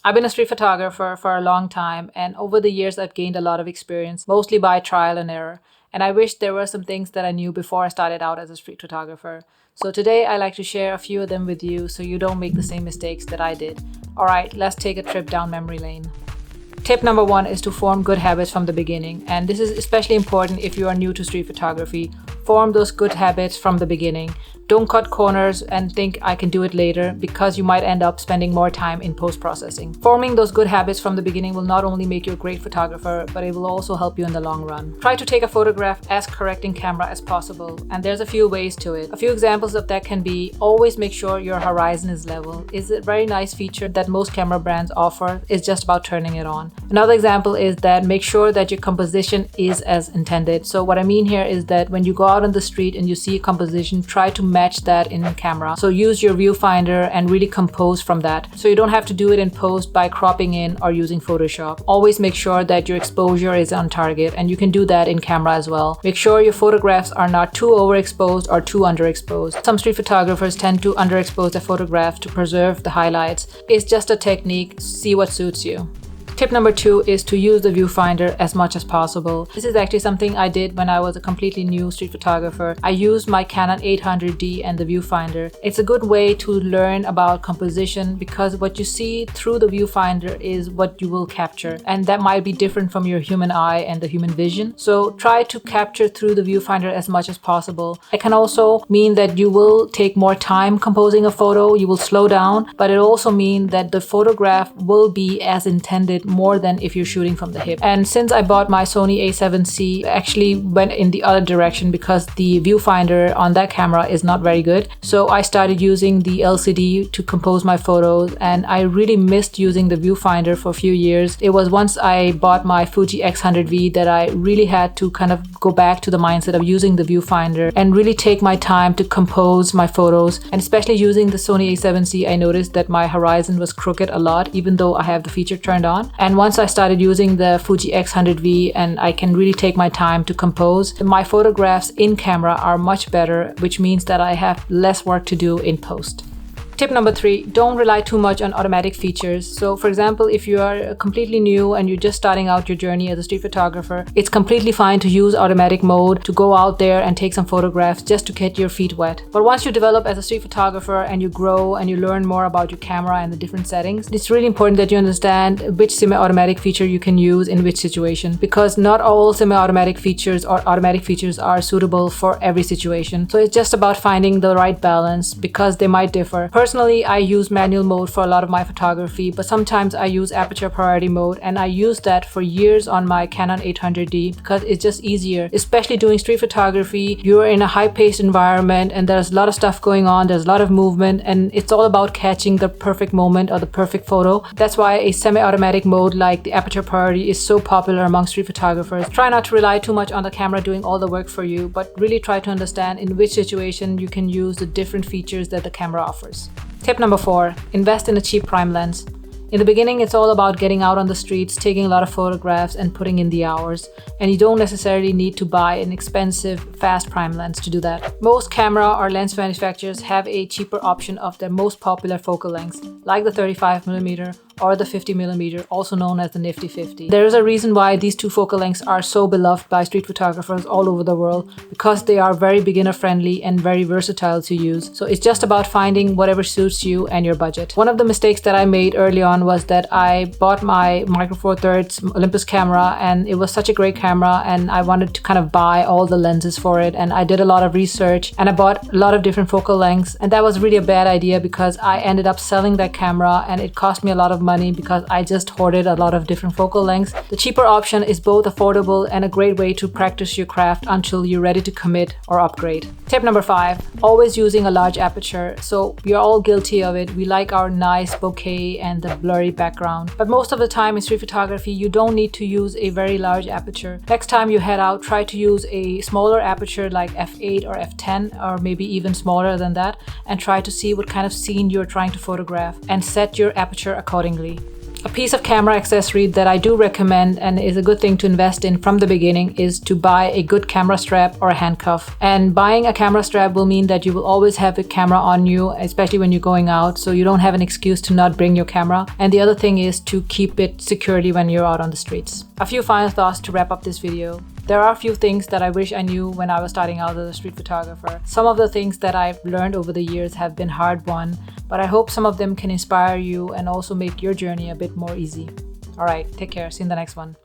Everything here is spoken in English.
I've been a street photographer for a long time, and over the years I've gained a lot of experience, mostly by trial and error. And I wish there were some things that I knew before I started out as a street photographer. So today I like to share a few of them with you so you don't make the same mistakes that I did. Alright, let's take a trip down memory lane. Tip number 1 is to form good habits from the beginning, and this is especially important if you are new to street photography. Form those good habits from the beginning. Don't cut corners and think I can do it later, because you might end up spending more time in post-processing. Forming those good habits from the beginning will not only make you a great photographer, but it will also help you in the long run. Try to take a photograph as correct in camera as possible, and there's a few ways to it. A few examples of that can be: always make sure your horizon is level. It's a very nice feature that most camera brands offer. It's just about turning it on. Another example is that make sure that your composition is as intended. So what I mean here is that when you go out on the street and you see a composition, try to match that in camera. So use your viewfinder and really compose from that. So you don't have to do it in post by cropping in or using Photoshop. Always make sure that your exposure is on target, and you can do that in camera as well. Make sure your photographs are not too overexposed or too underexposed. Some street photographers tend to underexpose their photographs to preserve the highlights. It's just a technique. See what suits you. Tip number 2 is to use the viewfinder as much as possible. This is actually something I did when I was a completely new street photographer. I used my Canon 800D and the viewfinder. It's a good way to learn about composition, because what you see through the viewfinder is what you will capture, and that might be different from your human eye and the human vision. So try to capture through the viewfinder as much as possible. It can also mean that you will take more time composing a photo, you will slow down, but it also means that the photograph will be as intended more than if you're shooting from the hip. And since I bought my Sony a7C, I actually went in the other direction, because the viewfinder on that camera is not very good. So I started using the LCD to compose my photos, and I really missed using the viewfinder for a few years. It was once I bought my Fuji X100V that I really had to kind of go back to the mindset of using the viewfinder and really take my time to compose my photos. And especially using the Sony a7C, I noticed that my horizon was crooked a lot, even though I have the feature turned on. And once I started using the Fuji X100V and I can really take my time to compose, my photographs in camera are much better, which means that I have less work to do in post. Tip number 3, don't rely too much on automatic features. So for example, if you are completely new and you're just starting out your journey as a street photographer, it's completely fine to use automatic mode to go out there and take some photographs just to get your feet wet. But once you develop as a street photographer and you grow and you learn more about your camera and the different settings, it's really important that you understand which semi-automatic feature you can use in which situation, because not all semi-automatic features or automatic features are suitable for every situation. So it's just about finding the right balance, because they might differ. Personally, I use manual mode for a lot of my photography, but sometimes I use aperture priority mode, and I used that for years on my Canon 800D because it's just easier. Especially doing street photography, you're in a high-paced environment and there's a lot of stuff going on, there's a lot of movement, and it's all about catching the perfect moment or the perfect photo. That's why a semi-automatic mode like the aperture priority is so popular among street photographers. Try not to rely too much on the camera doing all the work for you, but really try to understand in which situation you can use the different features that the camera offers. Tip number 4, invest in a cheap prime lens. In the beginning, it's all about getting out on the streets, taking a lot of photographs and putting in the hours. And you don't necessarily need to buy an expensive, fast prime lens to do that. Most camera or lens manufacturers have a cheaper option of their most popular focal lengths, like the 35mm or the 50mm, also known as the Nifty 50. There is a reason why these two focal lengths are so beloved by street photographers all over the world, because they are very beginner friendly and very versatile to use. So it's just about finding whatever suits you and your budget. One of the mistakes that I made early on was that I bought my Micro Four Thirds Olympus camera, and it was such a great camera, and I wanted to kind of buy all the lenses for it, and I did a lot of research and I bought a lot of different focal lengths, and that was really a bad idea because I ended up selling that camera and it cost me a lot of money because I just hoarded a lot of different focal lengths. The cheaper option is both affordable and a great way to practice your craft until you're ready to commit or upgrade. Tip number 5, always using a large aperture. So we're all guilty of it. We like our nice bokeh and the blurry background. But most of the time in street photography, you don't need to use a very large aperture. Next time you head out, try to use a smaller aperture like f8 or f10 or maybe even smaller than that, and try to see what kind of scene you're trying to photograph and set your aperture accordingly. A piece of camera accessory that I do recommend and is a good thing to invest in from the beginning is to buy a good camera strap or a handcuff. And buying a camera strap will mean that you will always have a camera on you, especially when you're going out, so you don't have an excuse to not bring your camera. And the other thing is to keep it securely when you're out on the streets. A few final thoughts to wrap up this video. There are a few things that I wish I knew when I was starting out as a street photographer. Some of the things that I've learned over the years have been hard-won, but I hope some of them can inspire you and also make your journey a bit more easy. All right, take care. See you in the next one.